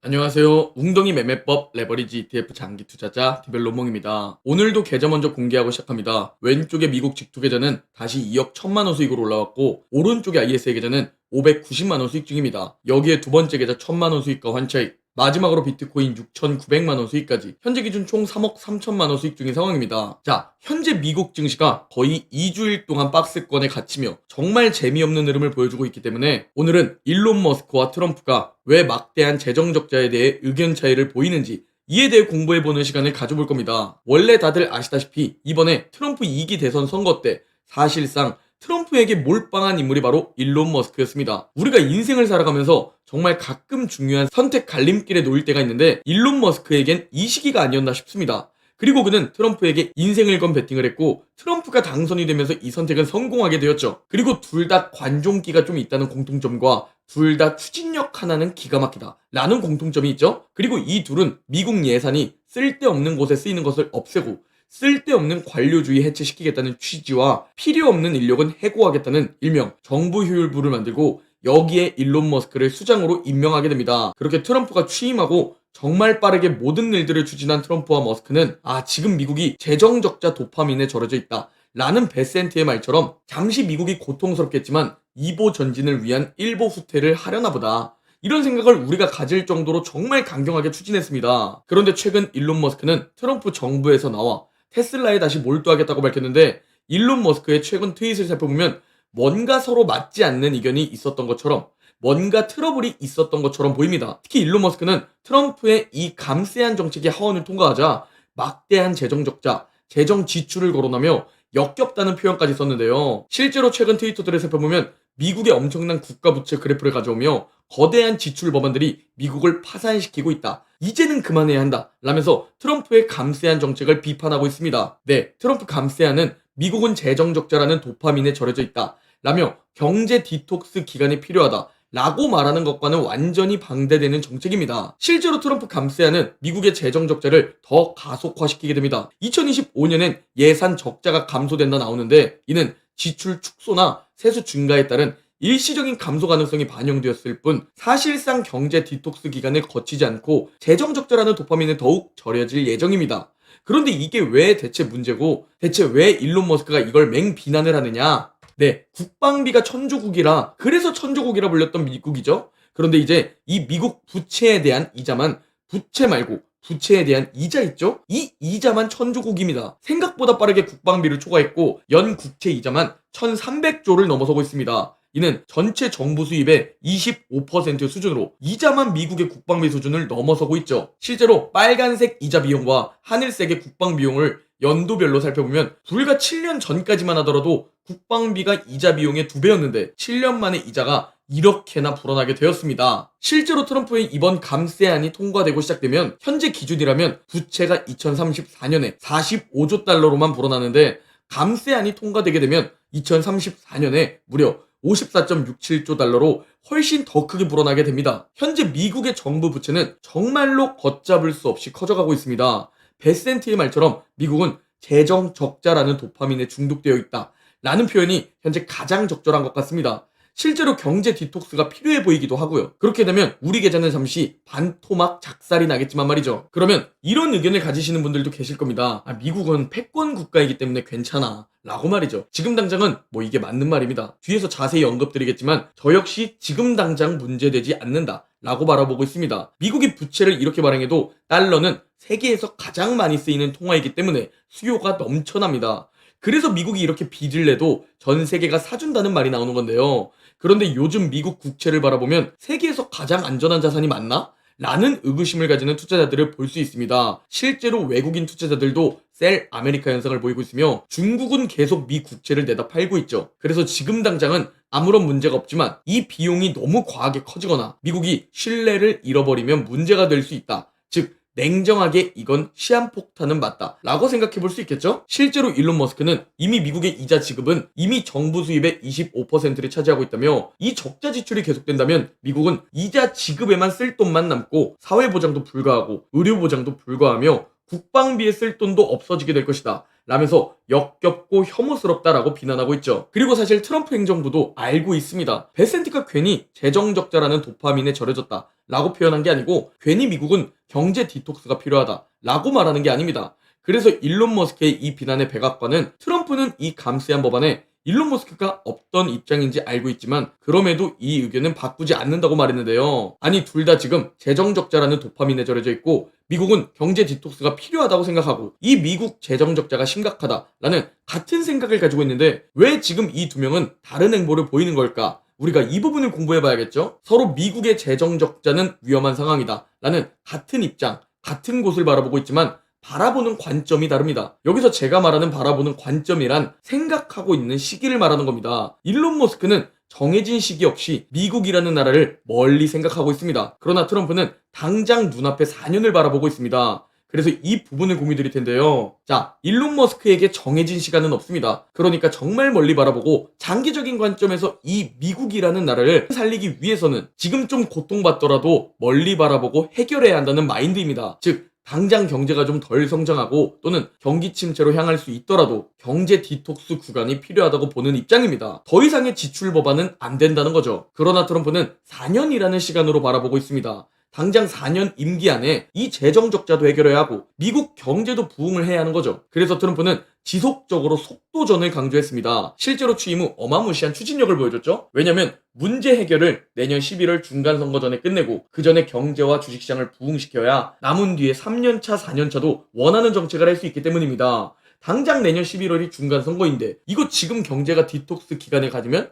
안녕하세요. 웅덩이 매매법 레버리지 ETF 장기 투자자 디벨로몽입니다. 오늘도 계좌 먼저 공개하고 시작합니다. 왼쪽의 미국 직투 계좌는 다시 2억 1천만 원 수익으로 올라왔고 오른쪽의 ISA 계좌는 590만 원 수익 중입니다. 여기에 두 번째 계좌 1천만 원 수익과 환차익, 마지막으로 비트코인 6,900만 원 수익까지 현재 기준 총 3억 3천만 원 수익 중인 상황입니다. 자, 현재 미국 증시가 거의 2주일 동안 박스권에 갇히며 정말 재미없는 흐름을 보여주고 있기 때문에 오늘은 일론 머스크와 트럼프가 왜 막대한 재정 적자에 대해 의견 차이를 보이는지 이에 대해 공부해보는 시간을 가져볼 겁니다. 원래 다들 아시다시피 이번에 트럼프 2기 대선 선거 때 사실상 트럼프에게 몰빵한 인물이 바로 일론 머스크였습니다. 우리가 인생을 살아가면서 정말 가끔 중요한 선택 갈림길에 놓일 때가 있는데 일론 머스크에겐 이 시기가 아니었나 싶습니다. 그리고 그는 트럼프에게 인생을 건 베팅을 했고 트럼프가 당선이 되면서 이 선택은 성공하게 되었죠. 그리고 둘 다 관종기가 좀 있다는 공통점과 둘 다 추진력 하나는 기가 막히다 라는 공통점이 있죠. 그리고 이 둘은 미국 예산이 쓸데없는 곳에 쓰이는 것을 없애고 쓸데없는 관료주의 해체시키겠다는 취지와 필요 없는 인력은 해고하겠다는 일명 정부 효율부를 만들고 여기에 일론 머스크를 수장으로 임명하게 됩니다. 그렇게 트럼프가 취임하고 정말 빠르게 모든 일들을 추진한 트럼프와 머스크는 지금 미국이 재정 적자 도파민에 절여져 있다 라는 베센트의 말처럼 잠시 미국이 고통스럽겠지만 2보 전진을 위한 1보 후퇴를 하려나 보다, 이런 생각을 우리가 가질 정도로 정말 강경하게 추진했습니다. 그런데 최근 일론 머스크는 트럼프 정부에서 나와 테슬라에 다시 몰두하겠다고 밝혔는데 일론 머스크의 최근 트윗을 살펴보면 뭔가 서로 맞지 않는 의견이 있었던 것처럼 뭔가 트러블이 있었던 것처럼 보입니다. 특히 일론 머스크는 트럼프의 이 감세한 정책이 하원을 통과하자 막대한 재정 적자, 재정 지출을 거론하며 역겹다는 표현까지 썼는데요. 실제로 최근 트위터들을 살펴보면 미국의 엄청난 국가 부채 그래프를 가져오며 거대한 지출 법안들이 미국을 파산시키고 있다, 이제는 그만해야 한다 라면서 트럼프의 감세한 정책을 비판하고 있습니다. 네, 트럼프 감세안은 미국은 재정 적자라는 도파민에 절여져 있다 라며 경제 디톡스 기간이 필요하다 라고 말하는 것과는 완전히 반대되는 정책입니다. 실제로 트럼프 감세안은 미국의 재정 적자를 더 가속화시키게 됩니다. 2025년엔 예산 적자가 감소된다 나오는데 이는 지출 축소나 세수 증가에 따른 일시적인 감소 가능성이 반영되었을 뿐 사실상 경제 디톡스 기간을 거치지 않고 재정 적자라는 도파민에 더욱 절여질 예정입니다. 그런데 이게 왜 대체 문제고 대체 왜 일론 머스크가 이걸 맹비난을 하느냐? 네, 국방비가 천조국이라 그래서 천조국이라 불렸던 미국이죠. 그런데 이제 이 미국 부채에 대한 이자만, 부채 말고 부채에 대한 이자 있죠? 이 이자만 천조국입니다. 생각보다 빠르게 국방비를 초과했고 연 국채 이자만 1300조를 넘어서고 있습니다. 이는 전체 정부 수입의 25% 수준으로 이자만 미국의 국방비 수준을 넘어서고 있죠. 실제로 빨간색 이자 비용과 하늘색의 국방 비용을 연도별로 살펴보면 불과 7년 전까지만 하더라도 국방비가 이자 비용의 2배였는데 7년 만에 이자가 이렇게나 불어나게 되었습니다. 실제로 트럼프의 이번 감세안이 통과되고 시작되면 현재 기준이라면 부채가 2034년에 45조 달러로만 불어나는데 감세안이 통과되게 되면 2034년에 무려 54.67조 달러로 훨씬 더 크게 불어나게 됩니다. 현재 미국의 정부 부채는 정말로 걷잡을 수 없이 커져가고 있습니다. 베센트의 말처럼 미국은 재정 적자라는 도파민에 중독되어 있다 라는 표현이 현재 가장 적절한 것 같습니다. 실제로 경제 디톡스가 필요해 보이기도 하고요. 그렇게 되면 우리 계좌는 잠시 반토막 작살이 나겠지만 말이죠. 그러면 이런 의견을 가지시는 분들도 계실 겁니다. 미국은 패권 국가이기 때문에 괜찮아 라고 말이죠. 지금 당장은 이게 맞는 말입니다. 뒤에서 자세히 언급드리겠지만 저 역시 지금 당장 문제되지 않는다 라고 바라보고 있습니다. 미국이 부채를 이렇게 발행해도 달러는 세계에서 가장 많이 쓰이는 통화이기 때문에 수요가 넘쳐납니다. 그래서 미국이 이렇게 빚을 내도 전 세계가 사준다는 말이 나오는 건데요. 그런데 요즘 미국 국채를 바라보면 세계에서 가장 안전한 자산이 맞나? 라는 의구심을 가지는 투자자들을 볼 수 있습니다. 실제로 외국인 투자자들도 셀 아메리카 현상을 보이고 있으며 중국은 계속 미 국채를 내다 팔고 있죠. 그래서 지금 당장은 아무런 문제가 없지만 이 비용이 너무 과하게 커지거나 미국이 신뢰를 잃어버리면 문제가 될 수 있다. 즉 냉정하게 이건 시한폭탄은 맞다 라고 생각해 볼 수 있겠죠? 실제로 일론 머스크는 이미 미국의 이자 지급은 이미 정부 수입의 25%를 차지하고 있다며 이 적자 지출이 계속된다면 미국은 이자 지급에만 쓸 돈만 남고 사회보장도 불가하고 의료보장도 불가하며 국방비에 쓸 돈도 없어지게 될 것이다 라면서 역겹고 혐오스럽다라고 비난하고 있죠. 그리고 사실 트럼프 행정부도 알고 있습니다. 베센티가 괜히 재정적자라는 도파민에 절여졌다 라고 표현한 게 아니고 괜히 미국은 경제 디톡스가 필요하다 라고 말하는 게 아닙니다. 그래서 일론 머스크의 이 비난의 백악관은 트럼프는 이 감세한 법안에 일론 머스크가 어떤 입장인지 알고 있지만 그럼에도 이 의견은 바꾸지 않는다고 말했는데요. 아니 둘 다 지금 재정적자라는 도파민에 절여져 있고 미국은 경제 디톡스가 필요하다고 생각하고 이 미국 재정적자가 심각하다라는 같은 생각을 가지고 있는데 왜 지금 이 두 명은 다른 행보를 보이는 걸까? 우리가 이 부분을 공부해 봐야겠죠? 서로 미국의 재정적자는 위험한 상황이다 라는 같은 입장, 같은 곳을 바라보고 있지만 바라보는 관점이 다릅니다. 여기서 제가 말하는 바라보는 관점이란 생각하고 있는 시기를 말하는 겁니다. 일론 머스크는 정해진 시기 없이 미국이라는 나라를 멀리 생각하고 있습니다. 그러나 트럼프는 당장 눈앞에 4년을 바라보고 있습니다. 그래서 이 부분을 공유 드릴 텐데요. 자, 일론 머스크에게 정해진 시간은 없습니다. 그러니까 정말 멀리 바라보고 장기적인 관점에서 이 미국이라는 나라를 살리기 위해서는 지금 좀 고통받더라도 멀리 바라보고 해결해야 한다는 마인드입니다. 즉 당장 경제가 좀 덜 성장하고 또는 경기 침체로 향할 수 있더라도 경제 디톡스 구간이 필요하다고 보는 입장입니다. 더 이상의 지출 법안은 안 된다는 거죠. 그러나 트럼프는 4년이라는 시간으로 바라보고 있습니다. 당장 4년 임기 안에 이 재정 적자도 해결해야 하고 미국 경제도 부흥을 해야 하는 거죠. 그래서 트럼프는 지속적으로 속도전을 강조했습니다. 실제로 취임 후 어마무시한 추진력을 보여줬죠. 왜냐면 문제 해결을 내년 11월 중간선거 전에 끝내고 그 전에 경제와 주식시장을 부흥시켜야 남은 뒤에 3년차, 4년차도 원하는 정책을 할 수 있기 때문입니다. 당장 내년 11월이 중간선거인데 이거 지금 경제가 디톡스 기간에 가지면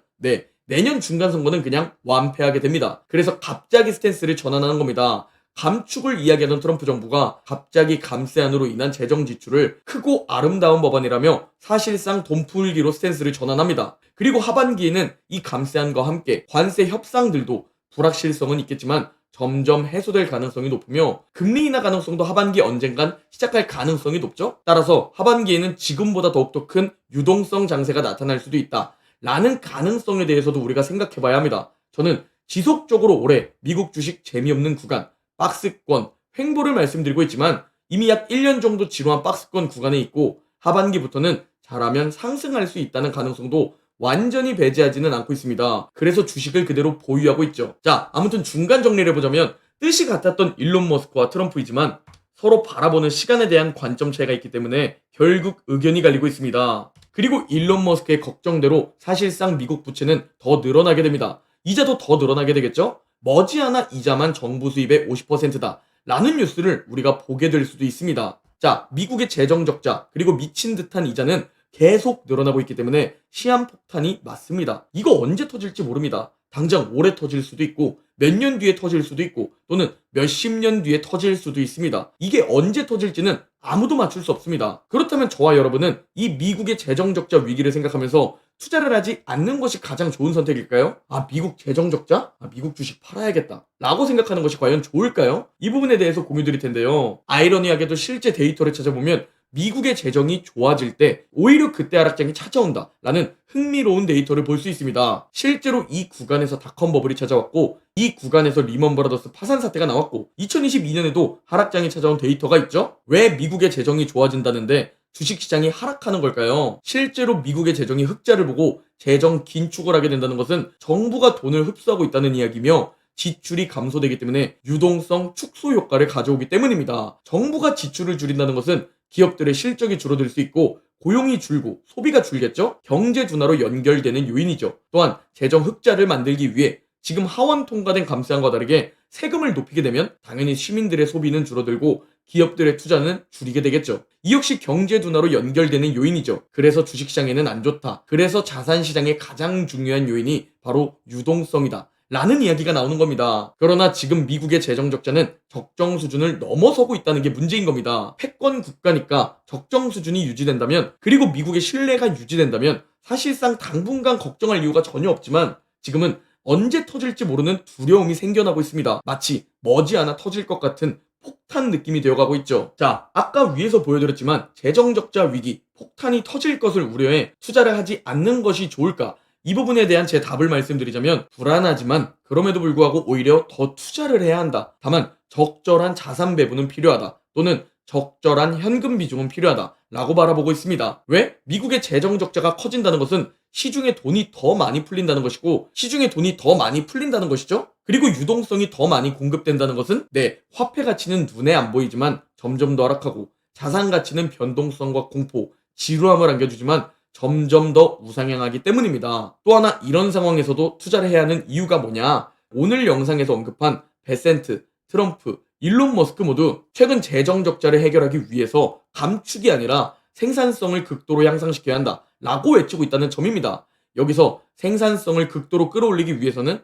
내년 중간선거는 그냥 완패하게 됩니다. 그래서 갑자기 스탠스를 전환하는 겁니다. 감축을 이야기하던 트럼프 정부가 갑자기 감세안으로 인한 재정 지출을 크고 아름다운 법안이라며 사실상 돈풀기로 스탠스를 전환합니다. 그리고 하반기에는 이 감세안과 함께 관세 협상들도 불확실성은 있겠지만 점점 해소될 가능성이 높으며 금리 인하 가능성도 하반기 언젠간 시작할 가능성이 높죠. 따라서 하반기에는 지금보다 더욱더 큰 유동성 장세가 나타날 수도 있다 라는 가능성에 대해서도 우리가 생각해 봐야 합니다. 저는 지속적으로 올해 미국 주식 재미없는 구간, 박스권, 횡보를 말씀드리고 있지만 이미 약 1년 정도 지루한 박스권 구간에 있고 하반기부터는 잘하면 상승할 수 있다는 가능성도 완전히 배제하지는 않고 있습니다. 그래서 주식을 그대로 보유하고 있죠. 자, 아무튼 중간 정리를 해보자면 뜻이 같았던 일론 머스크와 트럼프이지만 서로 바라보는 시간에 대한 관점 차이가 있기 때문에 결국 의견이 갈리고 있습니다. 그리고 일론 머스크의 걱정대로 사실상 미국 부채는 더 늘어나게 됩니다. 이자도 더 늘어나게 되겠죠? 머지않아 이자만 정부 수입의 50%다 라는 뉴스를 우리가 보게 될 수도 있습니다. 자, 미국의 재정 적자 그리고 미친 듯한 이자는 계속 늘어나고 있기 때문에 시한폭탄이 맞습니다. 이거 언제 터질지 모릅니다. 당장 올해 터질 수도 있고 몇 년 뒤에 터질 수도 있고 또는 몇십 년 뒤에 터질 수도 있습니다. 이게 언제 터질지는 아무도 맞출 수 없습니다. 그렇다면 저와 여러분은 이 미국의 재정적자 위기를 생각하면서 투자를 하지 않는 것이 가장 좋은 선택일까요? 미국 재정적자? 미국 주식 팔아야겠다 라고 생각하는 것이 과연 좋을까요? 이 부분에 대해서 공유 드릴 텐데요. 아이러니하게도 실제 데이터를 찾아보면 미국의 재정이 좋아질 때 오히려 그때 하락장이 찾아온다 라는 흥미로운 데이터를 볼 수 있습니다. 실제로 이 구간에서 닷컴 버블이 찾아왔고 이 구간에서 리먼 브라더스 파산 사태가 나왔고 2022년에도 하락장이 찾아온 데이터가 있죠. 왜 미국의 재정이 좋아진다는데 주식시장이 하락하는 걸까요? 실제로 미국의 재정이 흑자를 보고 재정 긴축을 하게 된다는 것은 정부가 돈을 흡수하고 있다는 이야기며 지출이 감소되기 때문에 유동성 축소 효과를 가져오기 때문입니다. 정부가 지출을 줄인다는 것은 기업들의 실적이 줄어들 수 있고 고용이 줄고 소비가 줄겠죠? 경제 둔화로 연결되는 요인이죠. 또한 재정 흑자를 만들기 위해 지금 하원 통과된 감세안과 다르게 세금을 높이게 되면 당연히 시민들의 소비는 줄어들고 기업들의 투자는 줄이게 되겠죠. 이 역시 경제 둔화로 연결되는 요인이죠. 그래서 주식시장에는 안 좋다. 그래서 자산시장의 가장 중요한 요인이 바로 유동성이다 라는 이야기가 나오는 겁니다. 그러나 지금 미국의 재정 적자는 적정 수준을 넘어서고 있다는 게 문제인 겁니다. 패권 국가니까 적정 수준이 유지된다면 그리고 미국의 신뢰가 유지된다면 사실상 당분간 걱정할 이유가 전혀 없지만 지금은 언제 터질지 모르는 두려움이 생겨나고 있습니다. 마치 머지않아 터질 것 같은 폭탄 느낌이 되어가고 있죠. 자, 아까 위에서 보여드렸지만 재정적자 위기, 폭탄이 터질 것을 우려해 투자를 하지 않는 것이 좋을까? 이 부분에 대한 제 답을 말씀드리자면 불안하지만 그럼에도 불구하고 오히려 더 투자를 해야 한다. 다만 적절한 자산 배분은 필요하다. 또는 적절한 현금 비중은 필요하다라고 바라보고 있습니다. 왜? 미국의 재정 적자가 커진다는 것은 시중에 돈이 더 많이 풀린다는 것이고, 시중에 돈이 더 많이 풀린다는 것이죠. 그리고 유동성이 더 많이 공급된다는 것은 화폐 가치는 눈에 안 보이지만 점점 더 하락하고, 자산 가치는 변동성과 공포, 지루함을 안겨주지만 점점 더 우상향하기 때문입니다. 또 하나 이런 상황에서도 투자를 해야 하는 이유가 뭐냐? 오늘 영상에서 언급한 베센트, 트럼프, 일론 머스크 모두 최근 재정 적자를 해결하기 위해서 감축이 아니라 생산성을 극도로 향상시켜야 한다 라고 외치고 있다는 점입니다. 여기서 생산성을 극도로 끌어올리기 위해서는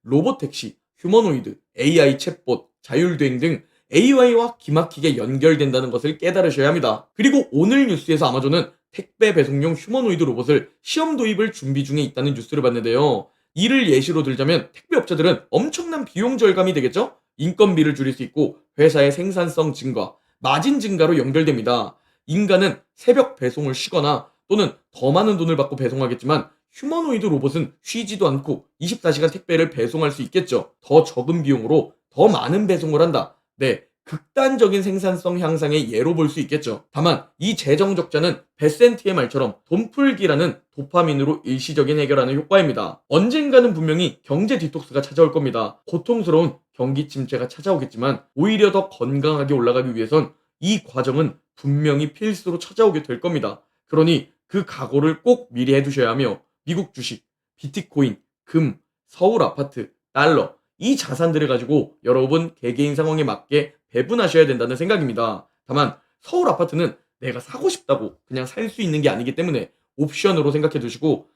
로봇택시, 휴머노이드, AI 챗봇, 자율주행 등 AI와 기막히게 연결된다는 것을 깨달으셔야 합니다. 그리고 오늘 뉴스에서 아마존은 택배 배송용 휴머노이드 로봇을 시험 도입을 준비 중에 있다는 뉴스를 봤는데요. 이를 예시로 들자면 택배업체들은 엄청난 비용 절감이 되겠죠? 인건비를 줄일 수 있고 회사의 생산성 증가, 마진 증가로 연결됩니다. 인간은 새벽 배송을 쉬거나 또는 더 많은 돈을 받고 배송하겠지만 휴머노이드 로봇은 쉬지도 않고 24시간 택배를 배송할 수 있겠죠. 더 적은 비용으로 더 많은 배송을 한다. 극단적인 생산성 향상의 예로 볼 수 있겠죠. 다만 이 재정 적자는 베센트의 말처럼 돈풀기라는 도파민으로 일시적인 해결하는 효과입니다. 언젠가는 분명히 경제 디톡스가 찾아올 겁니다. 고통스러운 경기 침체가 찾아오겠지만 오히려 더 건강하게 올라가기 위해선 이 과정은 분명히 필수로 찾아오게 될 겁니다. 그러니 그 각오를 꼭 미리 해두셔야 하며, 미국 주식, 비트코인, 금, 서울 아파트, 달러, 이 자산들을 가지고 여러분 개개인 상황에 맞게 배분하셔야 된다는 생각입니다. 다만 서울 아파트는 내가 사고 싶다고 그냥 살 수 있는 게 아니기 때문에 옵션으로 생각해 두시고,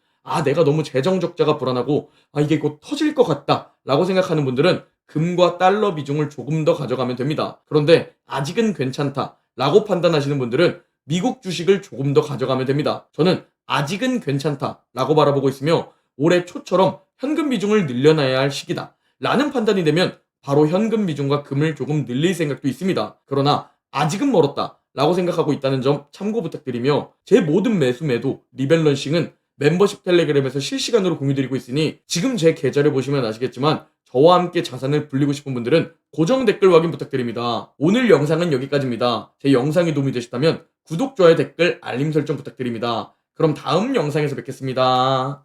내가 너무 재정 적자가 불안하고 이게 곧 터질 것 같다 라고 생각하는 분들은 금과 달러 비중을 조금 더 가져가면 됩니다. 그런데 아직은 괜찮다 라고 판단하시는 분들은 미국 주식을 조금 더 가져가면 됩니다. 저는 아직은 괜찮다 라고 바라보고 있으며, 올해 초처럼 현금 비중을 늘려놔야 할 시기다 라는 판단이 되면 바로 현금 비중과 금을 조금 늘릴 생각도 있습니다. 그러나 아직은 멀었다 라고 생각하고 있다는 점 참고 부탁드리며, 제 모든 매수 매도 리밸런싱은 멤버십 텔레그램에서 실시간으로 공유드리고 있으니 지금 제 계좌를 보시면 아시겠지만 저와 함께 자산을 불리고 싶은 분들은 고정 댓글 확인 부탁드립니다. 오늘 영상은 여기까지입니다. 제 영상이 도움이 되셨다면 구독, 좋아요, 댓글, 알림 설정 부탁드립니다. 그럼 다음 영상에서 뵙겠습니다.